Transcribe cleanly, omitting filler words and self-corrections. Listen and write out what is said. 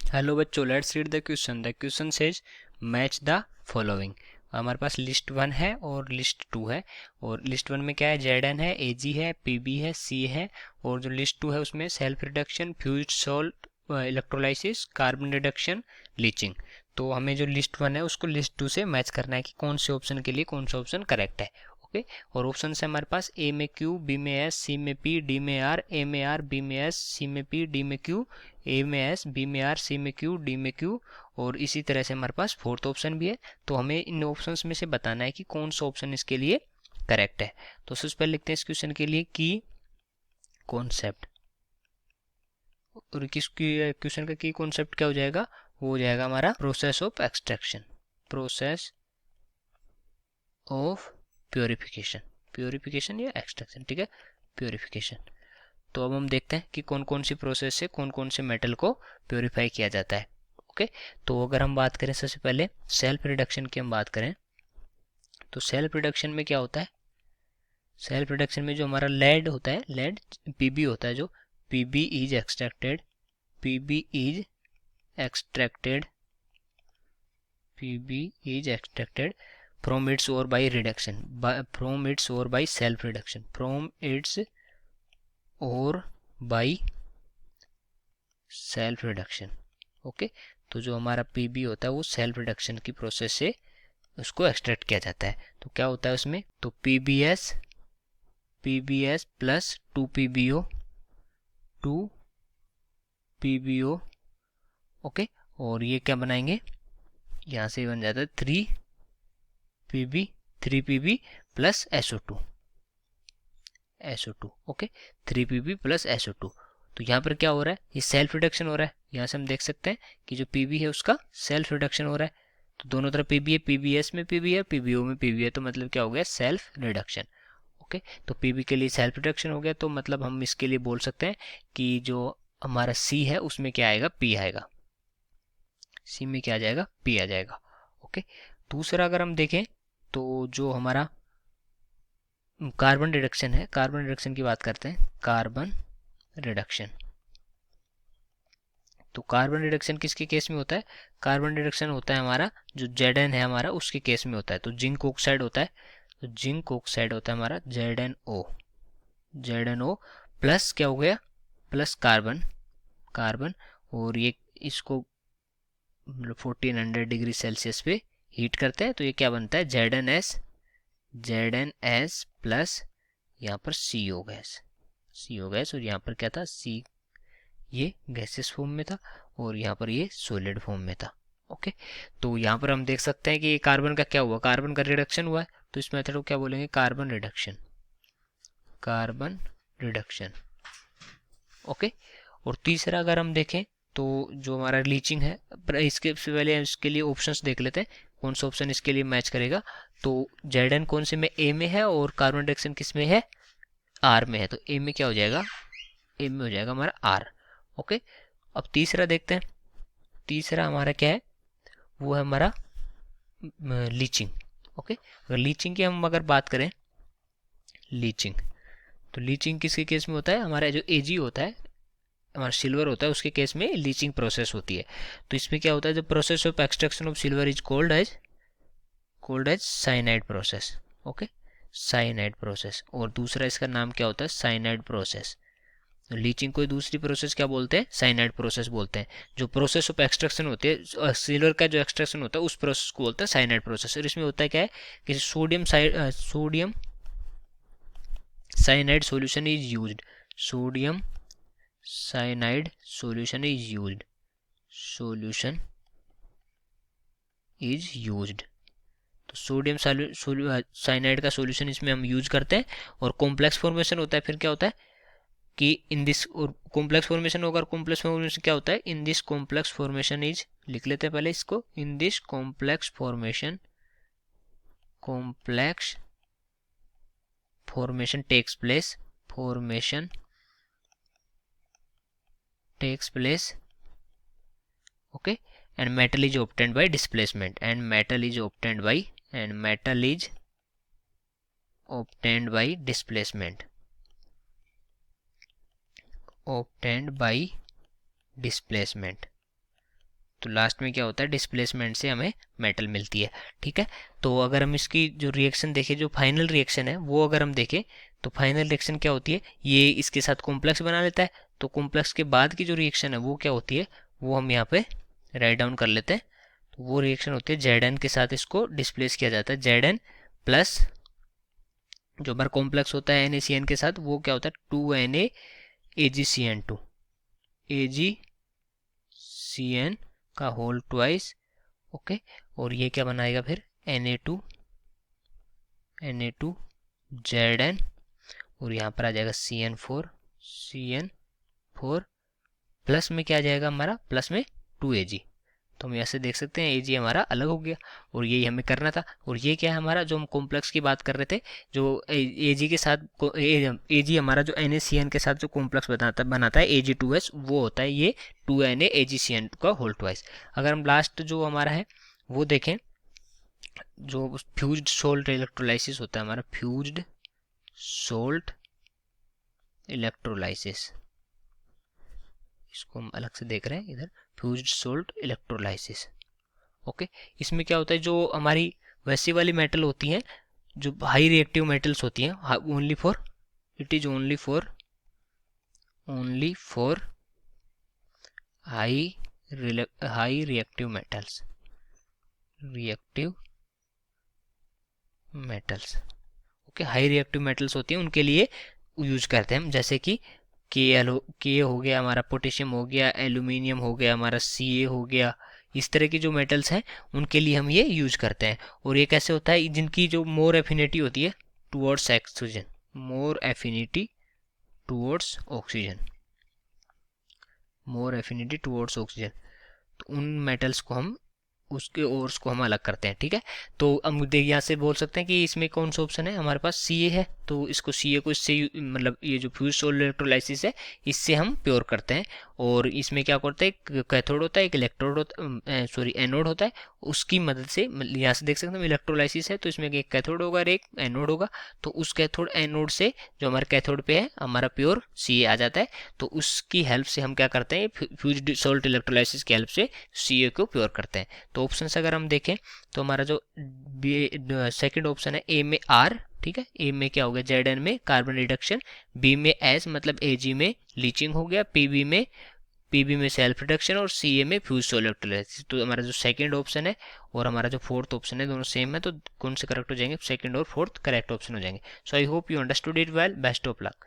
Hello बच्चों, let's read the question. The question says match the following. हमारे पास list one है और list to है। और लिस्ट वन में क्या है, जेड एन है, ए जी है, पी बी है, सी है। और जो लिस्ट टू है उसमें self reduction, fused salt, electrolysis, carbon reduction, leaching. तो हमें जो लिस्ट वन है उसको लिस्ट टू से मैच करना है कि कौन से ऑप्शन के लिए कौन सा ऑप्शन करेक्ट है। ओके। और ऑप्शन है हमारे पास ए में क्यू, बी में एस, सी में पी, डी में आर, ए में आर, बी में एस, सी में पी, डी में क्यू, ए में एस, बी में आर, सी में क्यू, डी में क्यू। और इसी तरह से हमारे पास फोर्थ ऑप्शन भी है। तो हमें इन ऑप्शंस में से बताना है कि कौन सा ऑप्शन इसके लिए करेक्ट है। तो सबसे पहले लिखते हैं इस क्वेश्चन के लिए की कॉन्सेप्ट। और किसकी क्वेश्चन का की कॉन्सेप्ट क्या हो जाएगा, वो हो जाएगा हमारा process of extraction, process of purification, purification या एक्सट्रैक्शन, ठीक है, प्योरिफिकेशन। तो अब हम देखते हैं कि कौन कौन सी प्रोसेस से कौन कौन से मेटल को प्योरीफाई किया जाता है। ओके। तो अगर हम बात करें सबसे पहले सेल्फ रिडक्शन की हम बात करें, तो सेल्फ रिडक्शन में क्या होता है, सेल्फ रिडक्शन में जो हमारा लेड होता है, लेड पीबी होता है, जो PB is extracted, PB is extracted, PB is extracted from its ore by reduction, from its ore by self reduction, from its ore by self reduction. Okay. तो जो हमारा पीबी होता है वो सेल्फ रिडक्शन की प्रोसेस से उसको extract किया जाता है। तो क्या होता है उसमें, तो PbS, PbS plus two PbO, two PbO. Okay. और ये क्या बनाएंगे, यहाँ से बन जाता है three Pb, three Pb plus SO two, SO two. Okay. Three Pb plus SO two. तो यहाँ पर क्या हो रहा है, ये सेल्फ रिडक्शन हो रहा है। यहाँ से हम देख सकते हैं कि जो पीबी है उसका सेल्फ रिडक्शन हो रहा है। तो दोनों तरफ पीबी है, पीबीएस में पीबी है, पीबीओ में पीबी है, तो मतलब क्या हो गया, सेल्फ रिडक्शन। ओके। तो पीबी के लिए सेल्फ रिडक्शन हो गया, तो मतलब हम इसके लिए बोल सकते हैं कि जो हमारा सी है उसमें क्या आएगा, पी आएगा, सी में क्या आ जाएगा, पी आ जाएगा। ओके। दूसरा अगर हम देखें तो जो हमारा कार्बन रिडक्शन है, कार्बन रिडक्शन की बात करते हैं, कार्बन रिडक्शन। तो कार्बन रिडक्शन किसके केस में होता है, कार्बन रिडक्शन होता है हमारा जो जेड है हमारा, उसके केस में होता है। तो जिंक ऑक्साइड होता है, तो जिंक ऑक्साइड होता है हमारा जेड एन ओ प्लस क्या हो गया, प्लस कार्बन, कार्बन। और ये इसको मतलब 1400 डिग्री सेल्सियस पे हीट करते हैं, तो ये क्या बनता है, जेड एन एस प्लस यहाँ पर सी ओ गैस, सी ओ गैस। और यहाँ पर क्या था, सी, ये गैसेस फॉर्म में था और यहाँ पर ये सॉलिड फॉर्म में था। ओके। तो यहाँ पर हम देख सकते हैं कि ये कार्बन का क्या हुआ, कार्बन का रिडक्शन हुआ है। तो इस मेथड को क्या बोलेंगे, carbon reduction, carbon reduction. Okay. और तीसरा अगर हम देखें तो जो हमारा लीचिंग है, पर इसके से पहले इसके लिए ऑप्शंस देख लेते हैं कौन सा ऑप्शन इसके लिए मैच करेगा। तो जेड एन कौन से में, ए में है, और कार्बन रिडक्शन किस में है, आर में है। तो ए में क्या हो जाएगा, ए में हो जाएगा हमारा आर। ओके। अब तीसरा देखते हैं, तीसरा हमारा क्या है, वो है हमारा लीचिंग। ओके। अगर लीचिंग की हम अगर बात करें, लीचिंग, तो लीचिंग किसके केस में होता है, हमारा जो एजी होता है, हमारा सिल्वर होता है, उसके केस में लीचिंग प्रोसेस होती है। तो इसमें क्या होता है, the process of extraction of silver is called as cyanide process. Okay, cyanide process. और दूसरा इसका नाम क्या होता है, साइनाइड प्रोसेस। तो लीचिंग को दूसरी प्रोसेस क्या बोलते हैं, साइनाइड प्रोसेस बोलते हैं। जो प्रोसेस ऑफ एक्सट्रैक्शन होती है सिल्वर का, जो एक्सट्रैक्शन होता है उस प्रोसेस को बोलते हैं साइनाइड प्रोसेस। और इसमें होता है क्या है कि sodium cyanide solution is used, sodium cyanide solution is used, solution is used. तो सोडियम साइनाइड का सॉल्यूशन इसमें हम यूज करते हैं। और कॉम्प्लेक्स फॉर्मेशन होता है, फिर क्या होता है कि इन दिस कॉम्प्लेक्स फॉर्मेशन होगा। कॉम्प्लेक्स फॉर्मेशन क्या होता है, in this complex formation is, लिख लेते हैं पहले इसको, in this complex formation, complex formation takes place, formation takes place. Okay. And metal is obtained by displacement, and metal is obtained by, and metal is obtained by displacement, obtained by displacement। तो last में क्या होता है, displacement से हमें metal मिलती है। ठीक है, तो अगर हम इसकी जो रिएक्शन देखें, जो फाइनल रिएक्शन है वो अगर हम देखें तो फाइनल रिएक्शन क्या होती है, ये इसके साथ कॉम्प्लेक्स बना लेता है, तो कॉम्प्लेक्स के बाद की जो रिएक्शन है वो क्या होती है, वो हम यहाँ पे राइट डाउन कर लेते हैं। तो वो रिएक्शन होती है Zn के साथ इसको डिस्प्लेस किया जाता है, Zn प्लस जो हमारा कॉम्प्लेक्स होता है NaCN के साथ वो क्या होता है 2Na AgCN2 AgCN का होल ट्वाइस। ओके, और ये क्या बनाएगा फिर Na2 Zn, और यहाँ पर आ जाएगा CN4 प्लस में क्या आ जाएगा हमारा, प्लस में 2Ag। तो हम यहाँ से देख सकते हैं Ag हमारा अलग हो गया, और यही हमें करना था। और ये क्या है हमारा, जो हम कॉम्प्लेक्स की बात कर रहे थे, जो Ag के साथ Ag हमारा जो NaCN के साथ जो कॉम्प्लेक्स बनाता है Ag2S, वो होता है ये 2Na AgCN2 का होल ट्वाइस। अगर हम लास्ट जो हमारा है वो देखें, जो फ्यूज्ड सोल्ट इलेक्ट्रोलाइसिस होता है हमारा, फ्यूज्ड सोल्ट इलेक्ट्रोलाइसिस, इसको हम अलग से देख रहे हैं इधर, फ्यूज्ड सोल्ट इलेक्ट्रोलाइसिस। ओके, इसमें क्या होता है, जो हमारी वैसी वाली मेटल होती हैं, जो हाई रिएक्टिव मेटल्स होती हैं, only for it is only for high reactive metals, okay, high reactive metals होती हैं उनके लिए यूज करते हैं हम, जैसे कि के हो गया हमारा, पोटेशियम हो गया, एल्यूमिनियम हो गया हमारा, Ca हो गया, इस तरह की जो मेटल्स हैं उनके लिए हम ये यूज करते हैं। और ये कैसे होता है, जिनकी जो मोर एफिनिटी होती है टुवर्ड्स ऑक्सीजन, मोर एफिनिटी टुवर्ड्स ऑक्सीजन, तो उन मेटल्स को हम उसके ओर्स को हम अलग करते हैं। ठीक है, तो हम यहाँ से बोल सकते हैं कि इसमें कौन सा ऑप्शन है हमारे पास, Ca है, तो इसको Ca को इससे मतलब ये जो फ्यूज सोल्ट इलेक्ट्रोलाइसिस है इससे हम प्योर करते हैं। और इसमें क्या करते हैं, एक कैथोड होता है, एक इलेक्ट्रोड होता, सॉरी एनोड होता है, उसकी मदद से यहाँ से देख सकते हैं इलेक्ट्रोलाइसिस है, तो इसमें एक कैथोड होगा और एक एनोड होगा, तो उस कैथोड एनोड से जो हमारे कैथोड पे है हमारा प्योर Ca आ जाता है, तो उसकी हेल्प से हम क्या करते हैं, फ्यूज्ड सोल्ट इलेक्ट्रोलाइसिस की हेल्प से Ca को प्योर करते हैं। तो ऑप्शन अगर हम देखें तो हमारा जो सेकंड ऑप्शन है ए में आर, ठीक है, ए में क्या हो गया Zn में कार्बन रिडक्शन, बी में एस मतलब Ag में लीचिंग हो गया, पीबी में सेल्फ रिडक्शन, और Ca में फ्यूज सोल्ट इलेक्ट्रोलाइसिस। तो हमारा जो सेकंड ऑप्शन है और हमारा जो फोर्थ ऑप्शन है दोनों सेम है, तो कौन से करेक्ट हो जाएंगे, सेकंड और फोर्थ करेक्ट ऑप्शन हो जाएंगे। So I hope you understood it well, best of luck.